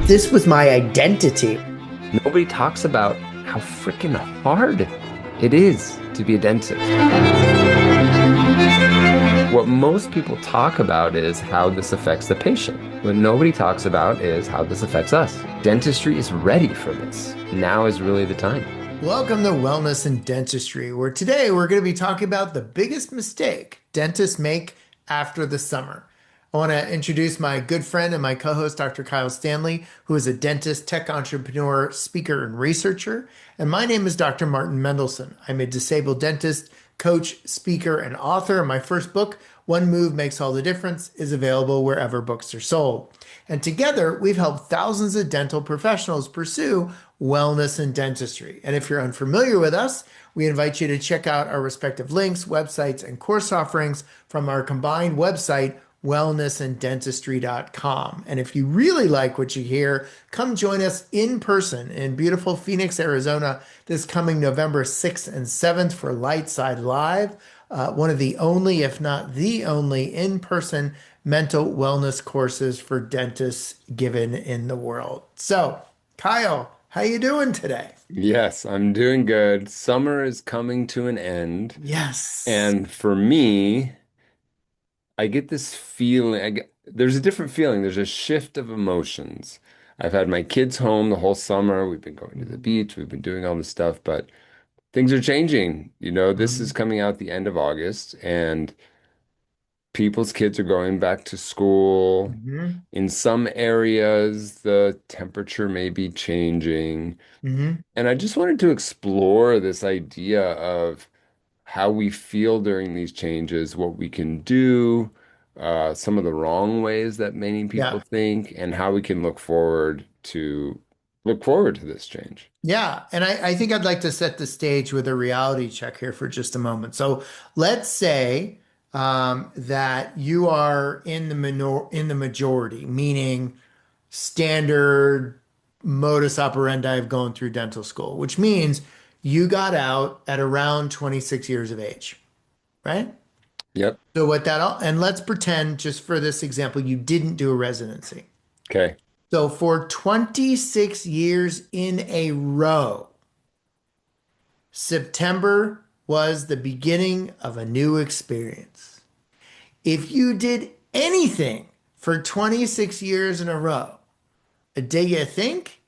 This was my identity. Nobody talks about how freaking hard it is to be a dentist. What most people talk about is how this affects the patient. What nobody talks about is how this affects us. Dentistry is ready for this. Now is really the time. Welcome to Wellness and Dentistry, where today we're going to be talking about the biggest mistake dentists make after the summer. I want to introduce my good friend and my co-host, Dr. Kyle Stanley, who is a dentist, tech entrepreneur, speaker, and researcher. And my name is Dr. Martin Mendelson. I'm a disabled dentist, coach, speaker, and author. My first book, One Move Makes All the Difference, is available wherever books are sold. And together, we've helped thousands of dental professionals pursue wellness and dentistry. And if you're unfamiliar with us, we invite you to check out our respective links, websites, and course offerings from our combined website, wellnessanddentistry.com. And if you really like what you hear, come join us in person in beautiful Phoenix, Arizona this coming November 6th and 7th for Lightside Live, one of the only, if not the only, in-person mental wellness courses for dentists given in the world. So, Kyle, how you doing today? Yes, I'm doing good. Summer is coming to an end. Yes. And for me, I get this feeling, there's a different feeling. There's a shift of emotions. I've had my kids home the whole summer. We've been going to the beach. We've been doing all this stuff, but things are changing. This is coming out the end of August, and people's kids are going back to school. Mm-hmm. In some areas, the temperature may be changing. Mm-hmm. And I just wanted to explore this idea of how we feel during these changes, what we can do, some of the wrong ways that many people Yeah. think, and how we can look forward to this change. Yeah, and I think I'd like to set the stage with a reality check here for just a moment. So let's say that you are in the majority, meaning standard modus operandi of going through dental school, which means you got out at around 26 years of age, right? Yep. So what that all, and let's pretend just for this example, you didn't do a residency. Okay. So for 26 years in a row, September was the beginning of a new experience. If you did anything for 26 years in a row, do you think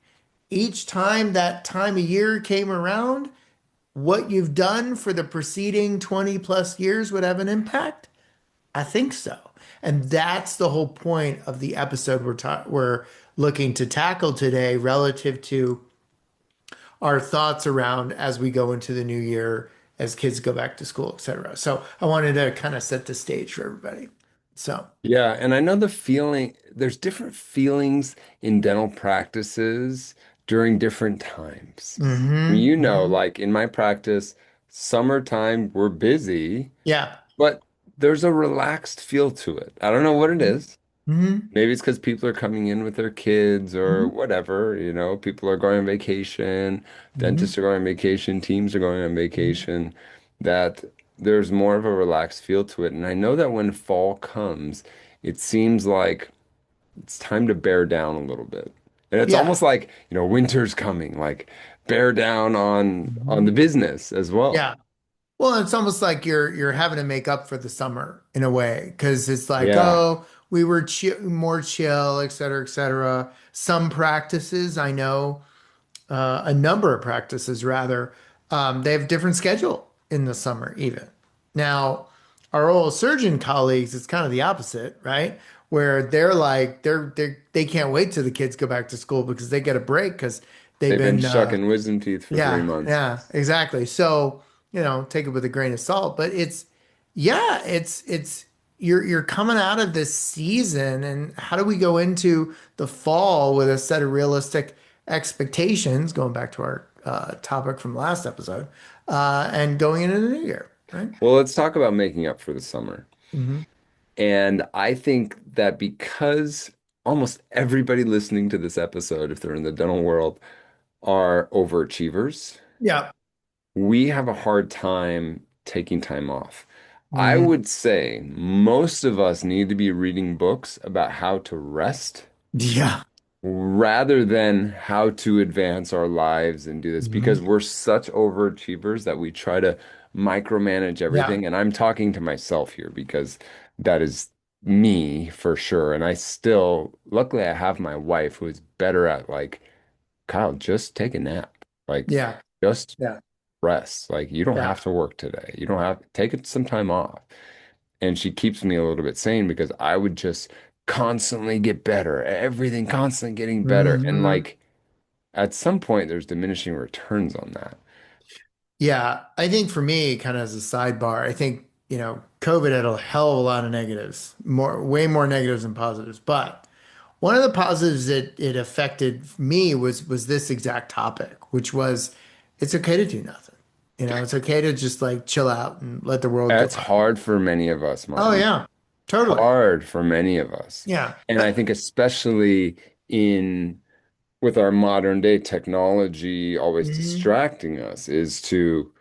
each time that time of year came around, what you've done for the preceding 20 plus years would have an impact? I think so. And that's the whole point of the episode we're looking to tackle today relative to our thoughts around as we go into the new year, as kids go back to school, et cetera. So I wanted to kind of set the stage for everybody. So, Yeah, and I know there's different feelings in dental practices during different times. mm-hmm. Like in my practice, summertime, we're busy, Yeah. but there's a relaxed feel to it. I don't know what it is. Mm-hmm. Maybe it's because people are coming in with their kids or Mm-hmm. whatever, people are going on vacation, Mm-hmm. dentists are going on vacation, teams are going on vacation, that there's more of a relaxed feel to it. And I know that when fall comes, it seems like it's time to bear down a little bit. And it's Yeah. almost like, winter's coming, like bear down on Mm-hmm. the business as well. Yeah. Well, it's almost like you're having to make up for the summer in a way, because it's like, Yeah. oh, we were more chill, et cetera, et cetera. Some practices, I know, a number of practices rather, they have different schedule in the summer even. Now, our oral surgeon colleagues, it's kind of the opposite, right? Where they're like they can't wait till the kids go back to school because they get a break because they've They've been been shucking wisdom teeth for three yeah, months. yeah, exactly. So, take it with a grain of salt, but yeah, it's you're coming out of this season, and how do we go into the fall with a set of realistic expectations, going back to our topic from last episode, and going into the new year, right? Well, let's talk about making up for the summer. Hmm. And I think that because almost everybody listening to this episode, if they're in the dental world, are overachievers, Yeah. we have a hard time taking time off. I Hmm. would say most of us need to be reading books about how to rest Yeah. rather than how to advance our lives and do this Hmm. because we're such overachievers that we try to micromanage Yeah. everything. And I'm talking to myself here because that is me for sure. And I still, luckily, I have my wife who is better at like, Kyle, just take a nap. Like, Yeah. just Yeah. rest. Like, you don't Yeah. have to work today. You don't have take it some time off. And she keeps me a little bit sane because I would just constantly get better, everything constantly getting better. And Hmm. like at some point, there's diminishing returns on that. Yeah. I think for me, kind of as a sidebar, I think, COVID had a hell of a lot of negatives, way more negatives than positives. But one of the positives that it affected me was this exact topic, which was it's okay to do nothing. It's okay to just like chill out and let the world go That's by. hard for many of us, Oh Martin. yeah, totally. Hard for many of us. Yeah. And I think especially in with our modern day technology always Mhm. distracting us is to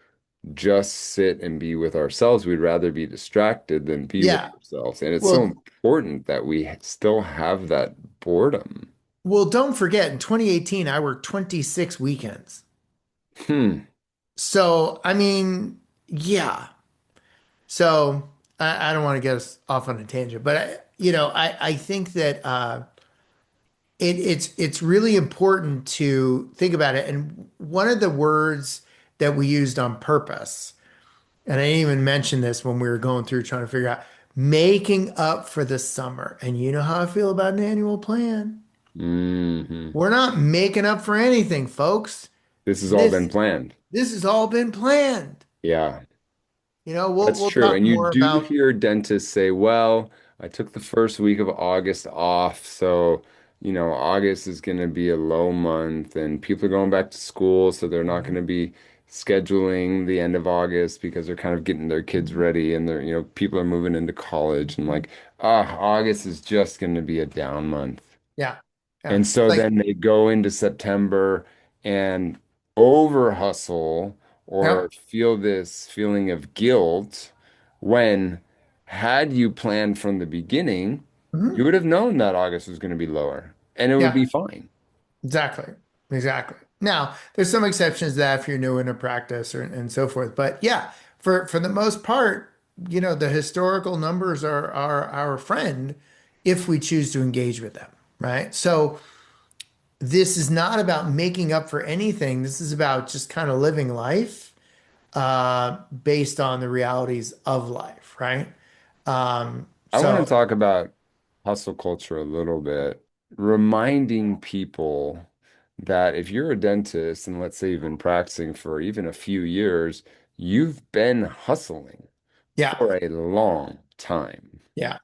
just sit and be with ourselves. We'd rather be distracted than be with Yeah. ourselves. And it's so Well, important that we still have that boredom. well, don't forget, in 2018, I worked 26 weekends. Hmm. So, I mean, yeah. So I don't want to get us off on a tangent, but I think that it's really important to think about it. And one of the words that we used on purpose, and I didn't even mention this when we were going through trying to figure out making up for the summer. And you know how I feel about an annual plan. Hmm. We're not making up for anything, folks. This has all been This planned. this has all been planned. Yeah. We'll That's we'll true. talk And you more do about. hear dentists say, well, I took the first week of August off, so, August is going to be a low month and people are going back to school, so they're not going to be scheduling the end of August because they're kind of getting their kids ready and people are moving into college and like, August is just going to be a down month. Yeah. Yeah. And so Like, then they go into September and over hustle or yep. feel this feeling of guilt when had you planned from the beginning, you Mhm. would have known that August was going to be lower and it would Yeah. be fine. Exactly. Exactly. Now, there's some exceptions to that if you're new into practice and so forth. But yeah, for the most part, the historical numbers are our friend if we choose to engage with them, right? So this is not about making up for anything. This is about just kind of living life based on the realities of life, right? I want to So talk about hustle culture a little bit, reminding people that if you're a dentist and let's say you've been practicing for even a few years, you've been hustling yeah, for a long time. yeah.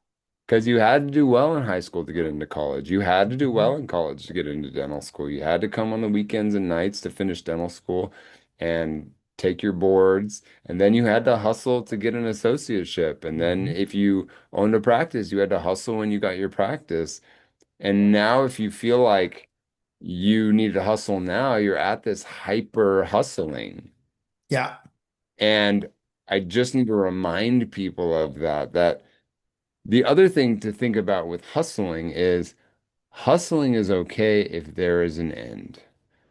Because you had to do well in high school to get into college. You had to do Mhm. well in college to get into dental school. You had to come on the weekends and nights to finish dental school and take your boards. And then you had to hustle to get an associateship. And then Mhm. if you owned a practice, you had to hustle when you got your practice. And now if you feel like you need to hustle now, you're at this hyper hustling. Yeah, And I just need to remind people of that the other thing to think about with hustling is okay if there is an end.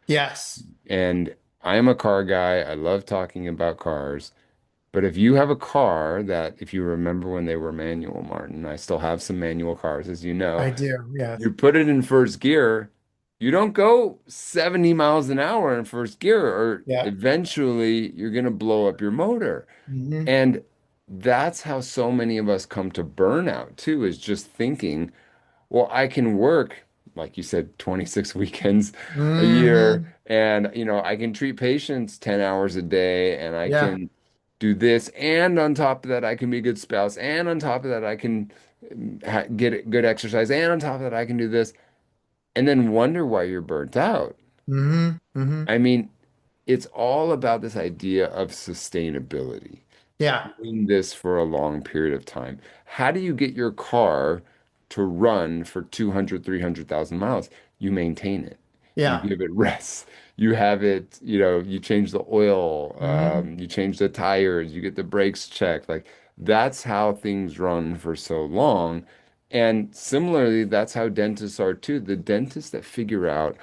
yes, And I'm a car guy. I love talking about cars. But if you have a car that, if you remember when they were manual, Martin, I still have some manual cars, as you know, I do. Yes. you put it in first gear, you don't go 70 miles an hour in first gear, or Yeah. eventually you're going to blow up your motor. Hmm. And that's how so many of us come to burnout too, is just thinking, well, I can work, like you said, 26 weekends a year, Hmm. and I can treat patients 10 hours a day, and I Yeah. can do this, and on top of that, I can be a good spouse, and on top of that, I can get good exercise, and on top of that, I can do this, and then wonder why you're burnt out. Hmm. Hmm. I mean, it's all about this idea of sustainability, Yeah. doing this for a long period of time. How do you get your car to run for 200, 300,000 miles? You maintain it. You Yeah. give it rest. You have it, you change the oil, Hmm. you change the tires, you get the brakes checked. Like That's how things run for so long. And similarly, that's how dentists are too. The dentists that figure out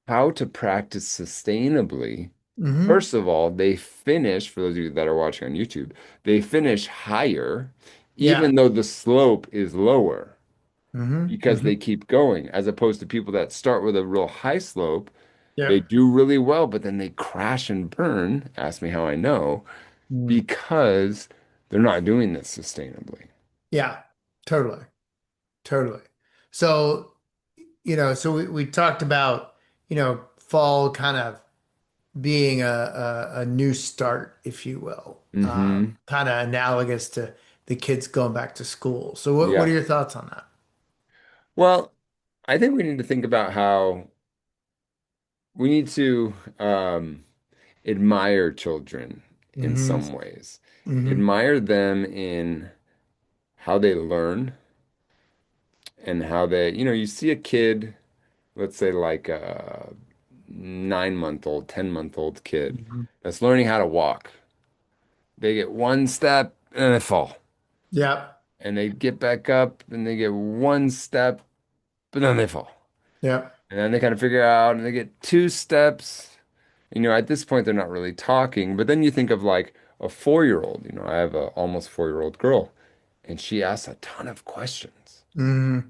how to practice sustainably, Mm-hmm. first of all, they finish, for those of you that are watching on YouTube, they finish higher, Yeah. even though the slope is lower Mm-hmm. because Mm-hmm. they keep going, as opposed to people that start with a real high slope. They Yep. do really well, but then they crash and burn. Ask me how I know, Mm. because they're not doing this sustainably. Yeah. Totally. Totally. So, so we talked about, fall kind of being a new start, if you will, Hmm. kind of analogous to the kids going back to school. So what are Yeah. your thoughts on that? Well, I think we need to think about how we need to admire children in Hmm. some ways. Hmm. Admire them in how they learn and how they, you see a kid, let's say like a 9-month old, 10-month old kid Hmm. that's learning how to walk. They get one step and they fall. Yep. And they get back up and they get one step, but then they fall. Yep. And then they kind of figure out and they get two steps. At this point, they're not really talking. But then you think of like a 4-year-old. I have a almost 4-year-old girl, and she asks a ton of questions. Hmm.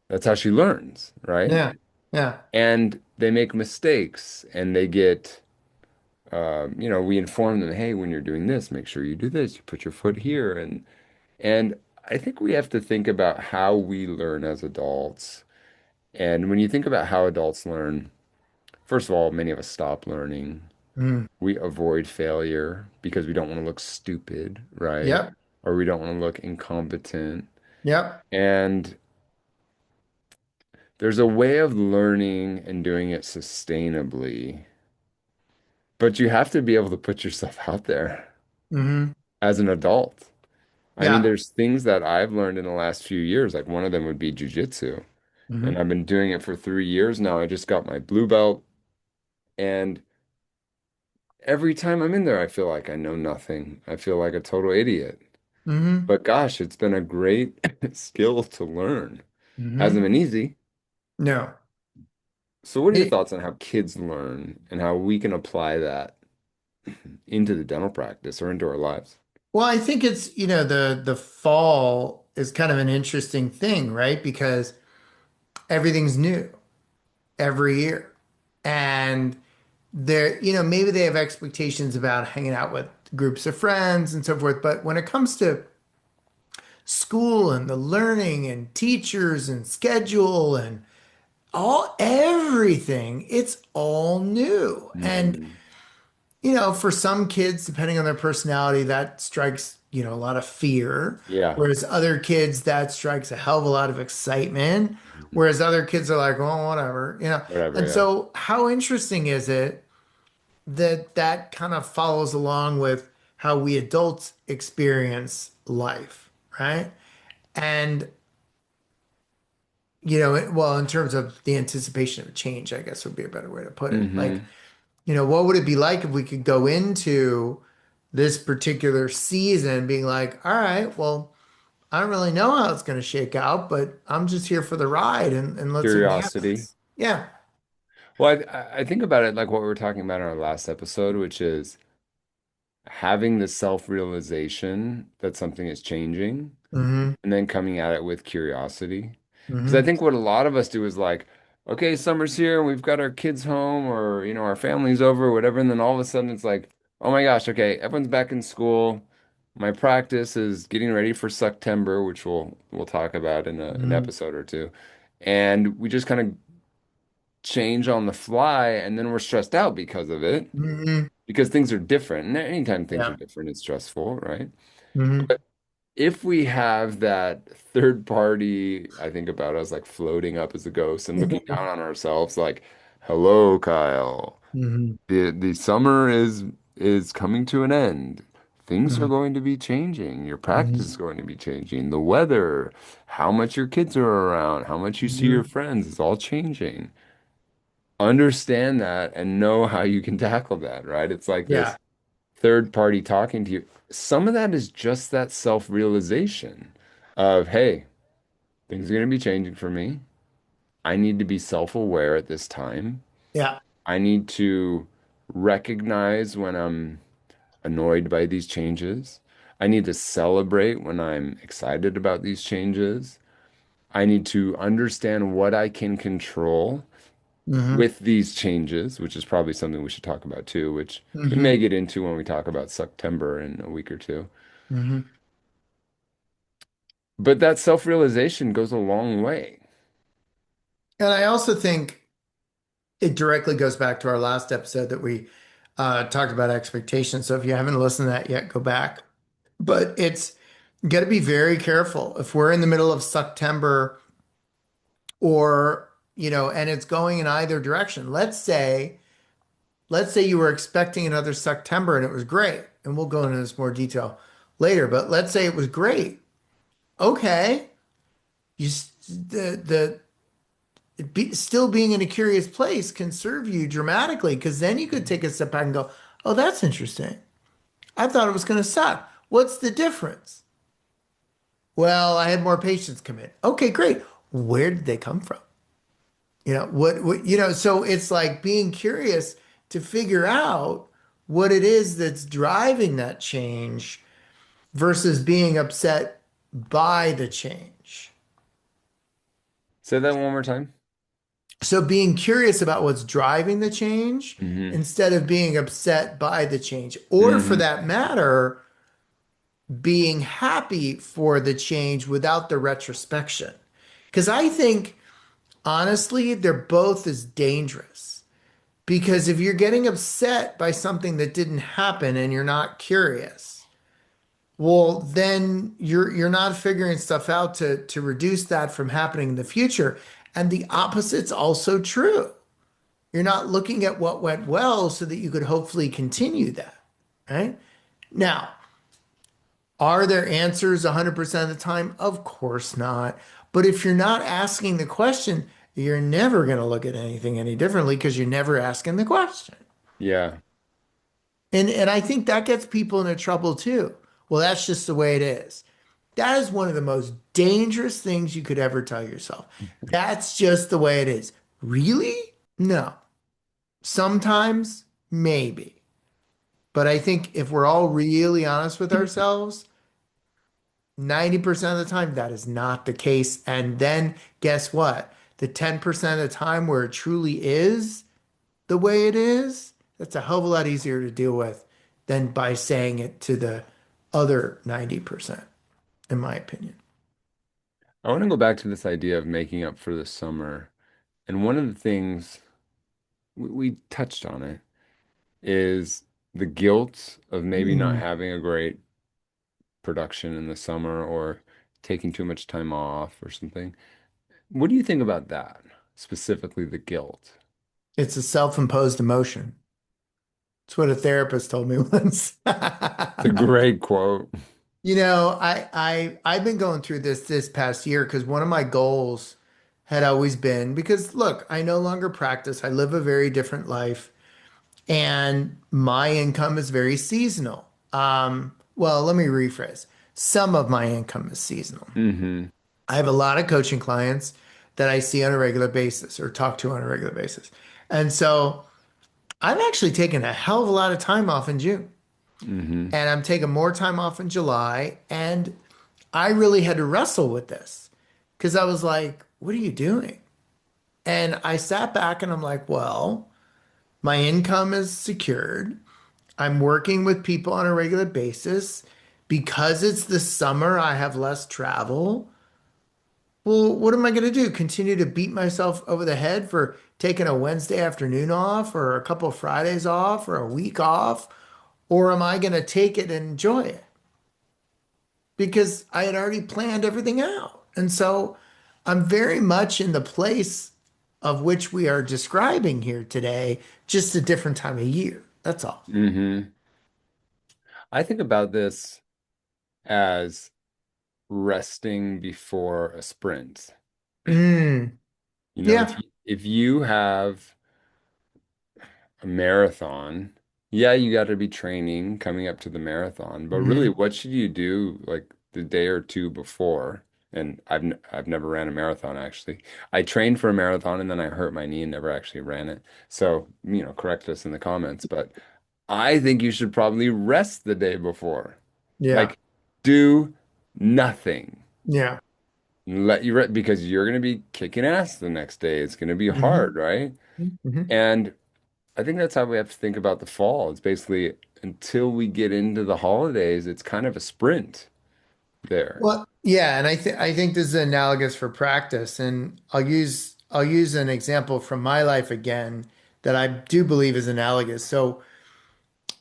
That's how she learns, right? Yeah. Yeah. And they make mistakes and they get, we inform them, hey, when you're doing this, make sure you do this. You put your foot here. And I think we have to think about how we learn as adults. And when you think about how adults learn, first of all, many of us stop learning. Mm. We avoid failure because we don't want to look stupid, right? Yep. Or we don't want to look incompetent. Yep. And there's a way of learning and doing it sustainably, but you have to be able to put yourself out there Hmm. as an adult. I mean, Yeah. there's things that I've learned in the last few years. Like one of them would be jujitsu. And Hmm. I've been doing it for 3 years now. I just got my blue belt. And every time I'm in there, I feel like I know nothing. I feel like a total idiot. Hmm. But gosh, it's been a great skill to learn. Hasn't Hmm. been easy. No. So what are your It, thoughts on how kids learn and how we can apply that into the dental practice or into our lives? well, I think it's, the fall is kind of an interesting thing, right? Because everything's new every year. And maybe they have expectations about hanging out with groups of friends and so forth. But when it comes to school and the learning and teachers and schedule and everything, it's all new. And Hmm. for some kids, depending on their personality, that strikes, a lot of fear. Yeah. Whereas other kids, that strikes a hell of a lot of excitement. Mhm. Whereas other kids are like, oh, whatever. Whatever, And yeah. so, how interesting is it that that kind of follows along with how we adults experience life, right? And, well, in terms of the anticipation of change, I guess would be a better way to put it. Like, Hmm. what would it be like if we could go into this particular season being like, all right, well, I don't really know how it's going to shake out, but I'm just here for the ride and let's see what Curiosity. happens. Yeah. Well, I think about it like what we were talking about in our last episode, which is having the self-realization that something is changing Hmm. and then coming at it with curiosity. Because I Hmm. think what a lot of us do is like, okay, summer's here and we've got our kids home or, our family's over or whatever. And then all of a sudden it's like, oh my gosh, okay, everyone's back in school. My practice is getting ready for September, which we'll talk about in an Hmm. episode or two. And we just kind of change on the fly and then we're stressed out because of it, Hmm. because things are different. And anytime things are Yeah. different, it's stressful, right? Hmm. If we have that third party, I think about us like floating up as a ghost and looking down on ourselves like, hello, Kyle. Hmm. The summer is coming to an end. Things are Hmm. going to be changing. Your practice is Hmm. going to be changing. The weather, how much your kids are around, how much you see your Hmm. friends, it's all changing. Understand that and know how you can tackle that, right? It's like this Yeah. third party talking to you, some of that is just that self-realization of, hey, things are going to be changing for me. I need to be self-aware at this time. Yeah. I need to recognize when I'm annoyed by these changes. I need to celebrate when I'm excited about these changes. I need to understand what I can control Hmm. with these changes, which is probably something we should talk about too, which we may Hmm. get into when we talk about September in a week or two. Hmm. But that self-realization goes a long way. And I also think it directly goes back to our last episode that we talked about expectations. So if you haven't listened to that yet, go back. But it's got to be very careful if we're in the middle of September or, and it's going in either direction. Let's say you were expecting another September and it was great. And we'll go into this more detail later, but let's say it was great. Okay. Still being in a curious place can serve you dramatically because then you could take a step back and go, oh, that's interesting. I thought it was going to suck. What's the difference? Well, I had more patients come in. Okay, great. Where did they come from? So it's like being curious to figure out what it is that's driving that change versus being upset by the change. Say that one more time. So being curious about what's driving the change Hmm. instead of being upset by the change, or for Hmm. that matter, being happy for the change without the retrospection. Because I think, honestly, they're both as dangerous. Because if you're getting upset by something that didn't happen and you're not curious, well, then you're not figuring stuff out to reduce that from happening in the future. And the opposite's also true. You're not looking at what went well so that you could hopefully continue that, right? Now, are there answers 100% of the time? Of course not. But if you're not asking the question, you're never going to look at anything any differently because you're never asking the question. Yeah. And I think that gets people into trouble too. Well, that's just the way it is. That is one of the most dangerous things you could ever tell yourself. That's just the way it is. Really? No. Sometimes, maybe. But I think if we're all really honest with ourselves, 90% of the time, that is not the case. And then guess what? The 10% of the time where it truly is the way it is, that's a hell of a lot easier to deal with than by saying it to the other 90%, in my opinion. I want to go back to this idea of making up for the summer. And one of the things we touched on it is the guilt of maybe not Mm. having a great production in the summer or taking too much time off or something. What do you think about that? Specifically, the guilt. It's a self-imposed emotion. It's what a therapist told me once. It's a great quote. I've been going through this past year because one of my goals had always been because look, I no longer practice. I live a very different life and my income is very seasonal. Well, let me rephrase. Some of my income is seasonal. Hmm. I have a lot of coaching clients that I see on a regular basis or talk to on a regular basis. And so I've actually taken a hell of a lot of time off in June. Hmm. And I'm taking more time off in July. And I really had to wrestle with this because I was like, what are you doing? And I sat back and I'm like, well, my income is secured. I'm working with people on a regular basis. Because it's the summer, I have less travel. Well, what am I going to do? Continue to beat myself over the head for taking a Wednesday afternoon off or a couple of Fridays off or a week off? Or am I going to take it and enjoy it? Because I had already planned everything out. And so I'm very much in the place of which we are describing here today, just a different time of year. That's all. Hmm. I think about this as resting before a sprint. Mm, You know, yeah. if you have a marathon Yeah, you got to be training coming up to the marathon, but really, Hmm. what should you do like the day or two before? And I've never ran a marathon actually. I trained for a marathon and then I hurt my knee and never actually ran it. So, correct us in the comments, but I think you should probably rest the day before. Yeah. Like, do nothing. Yeah. Let you rest because you're going to be kicking ass the next day. It's going to be Hmm. hard, right? Hmm. And I think that's how we have to think about the fall. It's basically until we get into the holidays, it's kind of a sprint there. Well, yeah, and I think this is analogous for practice, and I'll use an example from my life again that I do believe is analogous. So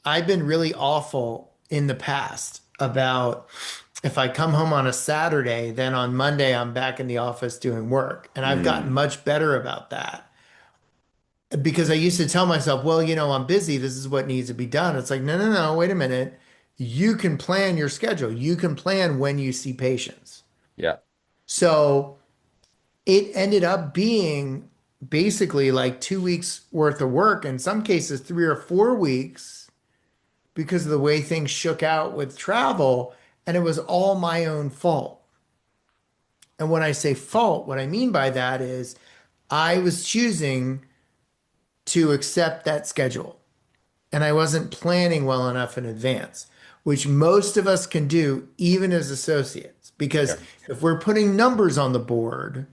I've been really awful in the past about if I come home on a Saturday, then on Monday I'm back in the office doing work, and I've gotten Mm, much better about that because I used to tell myself, well, I'm busy. This is what needs to be done. It's like, no, no, no, wait a minute. You can plan your schedule. You can plan when you see patients. yeah, So it ended up being basically like 2 weeks worth of work, in some cases, 3 or 4 weeks, because of the way things shook out with travel. And it was all my own fault. And when I say fault, what I mean by that is I was choosing to accept that schedule and I wasn't planning well enough in advance, which most of us can do even as associates. yeah, Because if we're putting numbers on the board,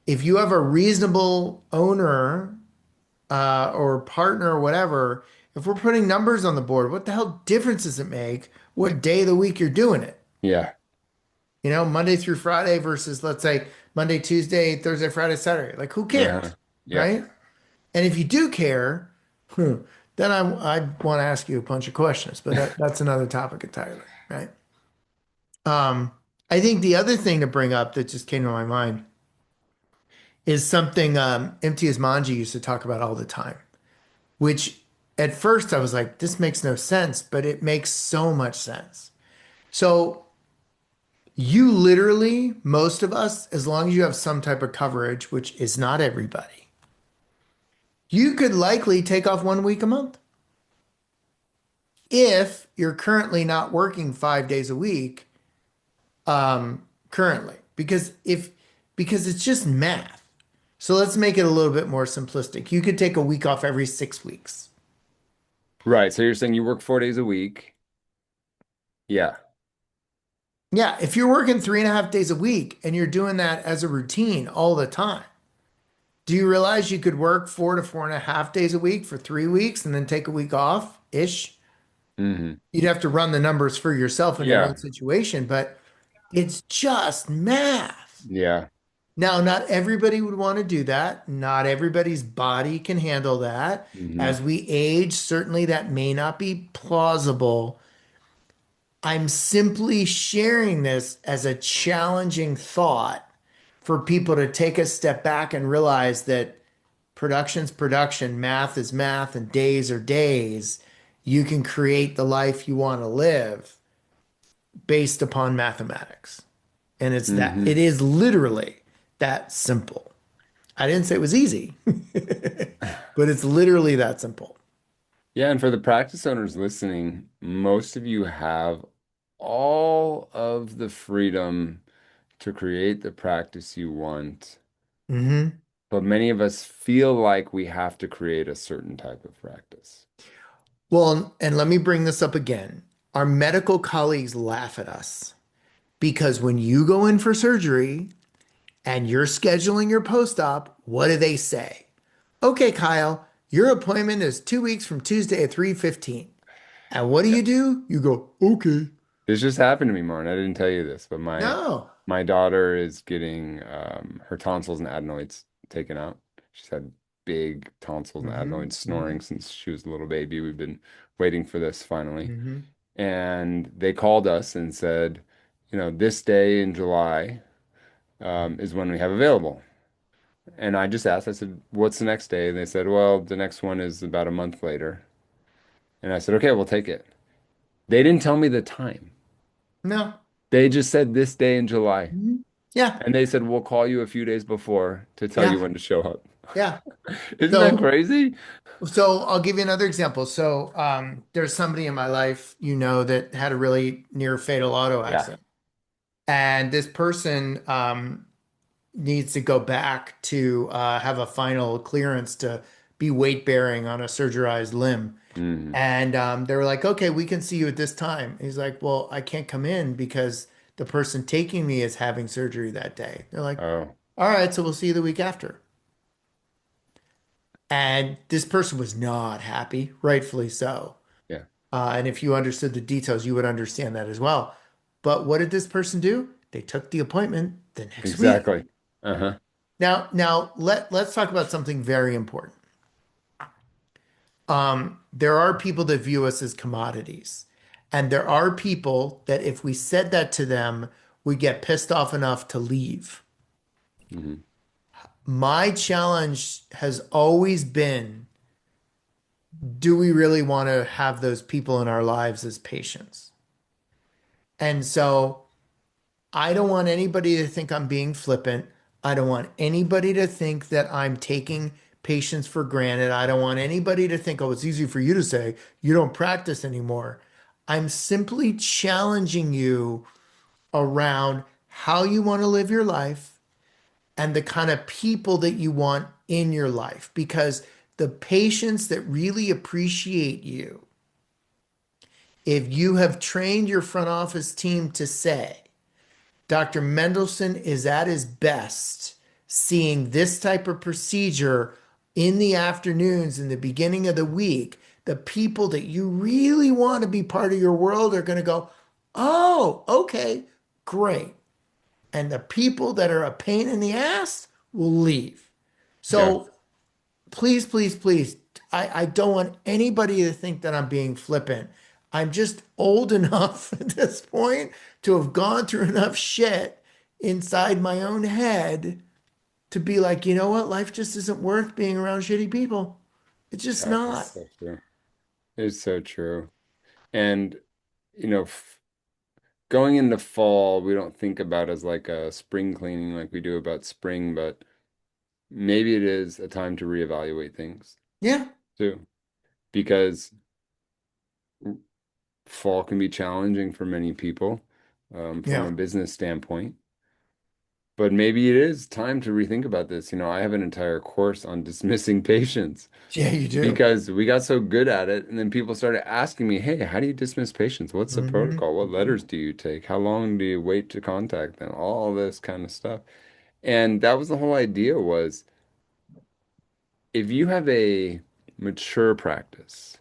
if you have a reasonable owner or partner or whatever, if we're putting numbers on the board, what the hell difference does it make what day of the week you're doing it? yeah, Monday through Friday versus, let's say, Monday, Tuesday, Thursday, Friday, Saturday. Like, who uh-huh, cares? yeah, Right? And if you do care, then I want to ask you a bunch of questions, but that's another topic entirely, right? Um, I think the other thing to bring up that just came to my mind is something Imtiaz Manji used to talk about all the time, which at first I was like, this makes no sense, but it makes so much sense. So you literally, most of us, as long as you have some type of coverage, which is not everybody, you could likely take off 1 week a month if you're currently not working 5 days a week, currently, because it's just math. So let's make it a little bit more simplistic. You could take a week off every 6 weeks. right. So you're saying you work 4 days a week. Yeah. Yeah, if you're working 3.5 days a week and you're doing that as a routine all the time, do you realize you could work 4 to 4.5 days a week for 3 weeks and then take a week off ish? Hmm. You'd have to run the numbers for yourself in your own Yeah. situation, but it's just math. Yeah. Now, not everybody would want to do that. Not everybody's body can handle that. Hmm. As we age, certainly that may not be plausible. I'm simply sharing this as a challenging thought for people to take a step back and realize that production's production, math is math, and days are days. You can create the life you want to live based upon mathematics. And Hmm. it is literally that simple. I didn't say it was easy, but it's literally that simple. Yeah. And for the practice owners listening, most of you have all of the freedom to create the practice you want. Hmm. But many of us feel like we have to create a certain type of practice. Well, and let me bring this up again. Our medical colleagues laugh at us because when you go in for surgery and you're scheduling your post-op, what do they say? Okay, Kyle, your appointment is 2 weeks from Tuesday at 3:15. And what Yeah. do? You go, okay. This just happened to me, Martin. I didn't tell you this, but my No. my daughter is getting her tonsils and adenoids taken out. She's had big tonsils and Hmm. adenoids Hmm. snoring since she was a little baby. We've been waiting for this finally. Hmm. And they called us and said, this day in July is when we have available. And I just asked, I said, what's the next day? And they said, well, the next one is about a month later. And I said, okay, we'll take it. They didn't tell me the time. No. They just said this day in July. Mhm. Yeah. And they said, we'll call you a few days before to tell you Yeah. when to show up. Yeah. Isn't that So, crazy? so I'll give you another example. So, there's somebody in my life, that had a really near fatal auto Yeah. accident. And this person, needs to go back to have a final clearance to be weight bearing on a surgerized limb. Mm. And they were like, okay, we can see you at this time. He's like, well, I can't come in because the person taking me is having surgery that day. They're like, Oh, all right, so we'll see you the week after. And this person was not happy, rightfully so. yeah. And if you understood the details, you would understand that as well. But what did this person do? They took the appointment the next week. Exactly. Uh-huh. Now let's talk about something very important. There are people that view us as commodities. And there are people that if we said that to them, we get pissed off enough to leave. Hmm. My challenge has always been, do we really want to have those people in our lives as patients? And so I don't want anybody to think I'm being flippant. I don't want anybody to think that I'm taking patients for granted. I don't want anybody to think, oh, it's easy for you to say you don't practice anymore. I'm simply challenging you around how you want to live your life and the kind of people that you want in your life. Because the patients that really appreciate you, if you have trained your front office team to say, Dr. Mendelson is at his best seeing this type of procedure in the afternoons in the beginning of the week. The people that you really want to be part of your world are going to go, oh, okay, great. And the people that are a pain in the ass will leave. Yeah. So please, please, please, I don't want anybody to think that I'm being flippant. I'm just old enough at this point to have gone through enough shit inside my own head to be like, you know what? Life just isn't worth being around shitty people. It's just God, it's not. so true. It's so true. And, you know, f going into fall, we don't think about as like a spring cleaning like we do about spring, but maybe it is a time to reevaluate things Yeah. too, because fall can be challenging for many people from Yeah. a business standpoint. But maybe it is time to rethink about this. I have an entire course on dismissing patients Yeah, you do. because we got so good at it. And then people started asking me, hey, how do you dismiss patients? What's the Hmm. protocol? What letters do you take? How long do you wait to contact them? All this kind of stuff. And that was the whole idea was if you have a mature practice,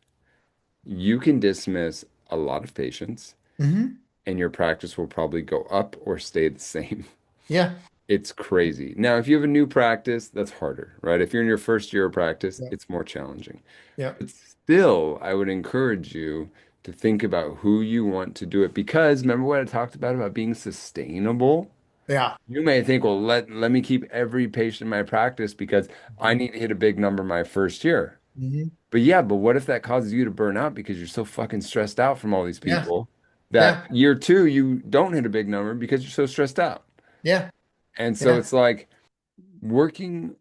you can dismiss a lot of patients Hmm. and your practice will probably go up or stay the same. Yeah. It's crazy. Now, if you have a new practice, that's harder, right? If you're in your first year of practice, Yeah. it's more challenging. Yeah. But still, I would encourage you to think about who you want to do it because remember what I talked about being sustainable? Yeah. You may think, well, let me keep every patient in my practice because I Hmm. need to hit a big number my first year. Hmm. But yeah, but what if that causes you to burn out because you're so fucking stressed out from all these Yeah. people that Yeah. year two you don't hit a big number because you're so stressed out? Yeah. And so Yeah. it's like working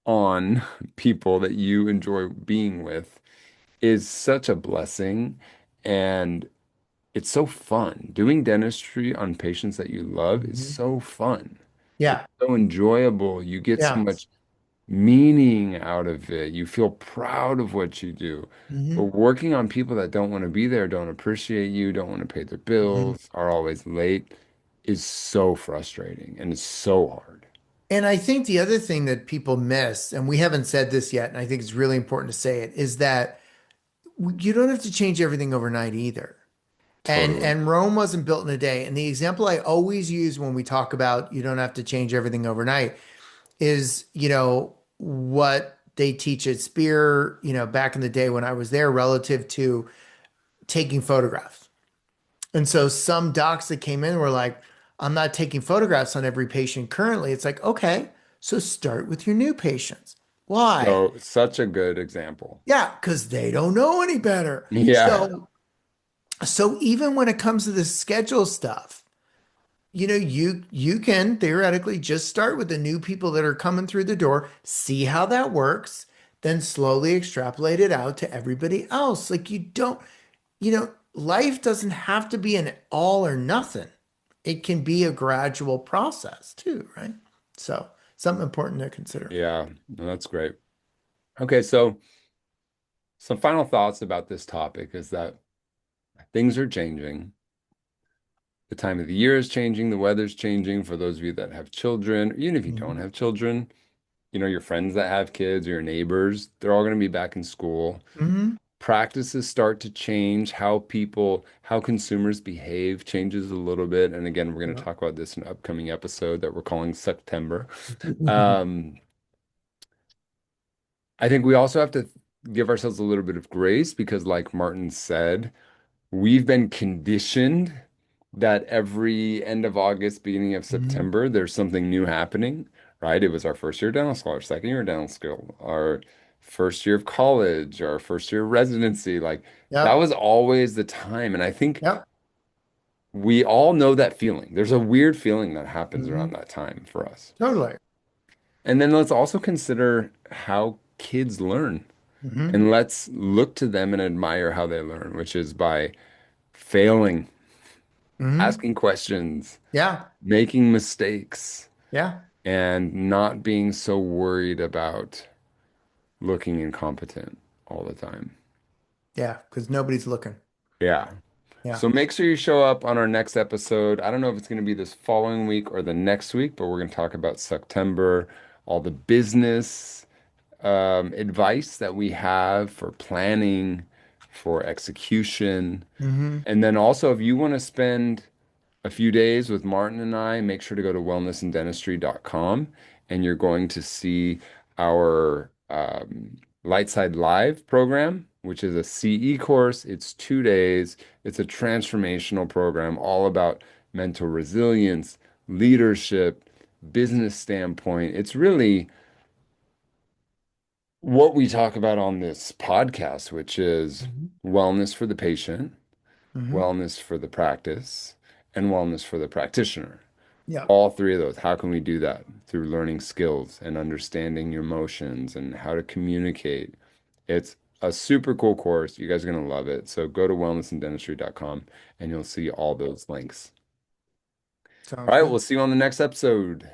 on people that you enjoy being with is such a blessing and it's so fun. Doing dentistry on patients that you love is Hmm. so fun. It's Yeah. so enjoyable. You get so Yeah. much meaning out of it. You feel proud of what you do. But Hmm. working on people that don't want to be there, don't appreciate you, don't want to pay their Hmm. bills, are always late is so frustrating and it's so hard. And I think the other thing that people miss, and we haven't said this yet, and I think it's really important to say it, is that you don't have to change everything overnight either. And Totally. and Rome wasn't built in a day. And the example I always use when we talk about you don't have to change everything overnight is, what they teach at Spear, back in the day when I was there relative to taking photographs. And so some docs that came in were like, I'm not taking photographs on every patient currently. It's like, okay, so start with your new patients. Why? So, such a good example. Yeah, because they don't know any better. Yeah. So even when it comes to the schedule stuff, you can theoretically just start with the new people that are coming through the door, see how that works, then slowly extrapolate it out to everybody else. Like you don't, life doesn't have to be an all or nothing. It can be a gradual process too, right? So, something important to consider. Yeah, no, that's great. Okay, so some final thoughts about this topic is that things are changing. The time of the year is changing, the weather's changing for those of you that have children, even if you don't Mhm. have children, your friends that have kids or your neighbors, they're all going to be back in school. Mhm. Practices start to change, how consumers behave changes a little bit. And again, we're going to Yeah. talk about this in an upcoming episode that we're calling September. Um, I think we also have to give ourselves a little bit of grace because, like Martin said, we've been conditioned that every end of August, beginning of Mhm. September, there's something new happening, right? It was our first year of dental school, our second year of dental school, our first year of college, our first year of residency. Like that Yep. was always the time. And I think Yep. we all know that feeling. There's a weird feeling that happens around Mhm. that time for us. Totally. And then let's also consider how kids learn. Mhm. And let's look to them and admire how they learn, which is by failing, Mhm. asking questions, Yeah. making mistakes, Yeah. and not being so worried about looking incompetent all the time. Yeah. Because nobody's looking. Yeah. Yeah. So make sure you show up on our next episode. I don't know if it's going to be this following week or the next week, but we're going to talk about September, all the business advice that we have for planning, for execution. Mhm. And then also, if you want to spend a few days with Martin and I, make sure to go to wellnessanddentistry.com and you're going to see our Lightside Live program, which is a CE course. It's 2 days. It's a transformational program all about mental resilience, leadership, business standpoint. It's really what we talk about on this podcast, which is Mhm. wellness for the patient, Mhm. wellness for the practice, and wellness for the practitioner. Yeah. All three of those. How can we do that? Through learning skills and understanding your emotions and how to communicate. It's a super cool course. You guys are going to love it. So go to wellnessanddentistry.com and you'll see all those links. Sounds All right, we'll good. see you on the next episode.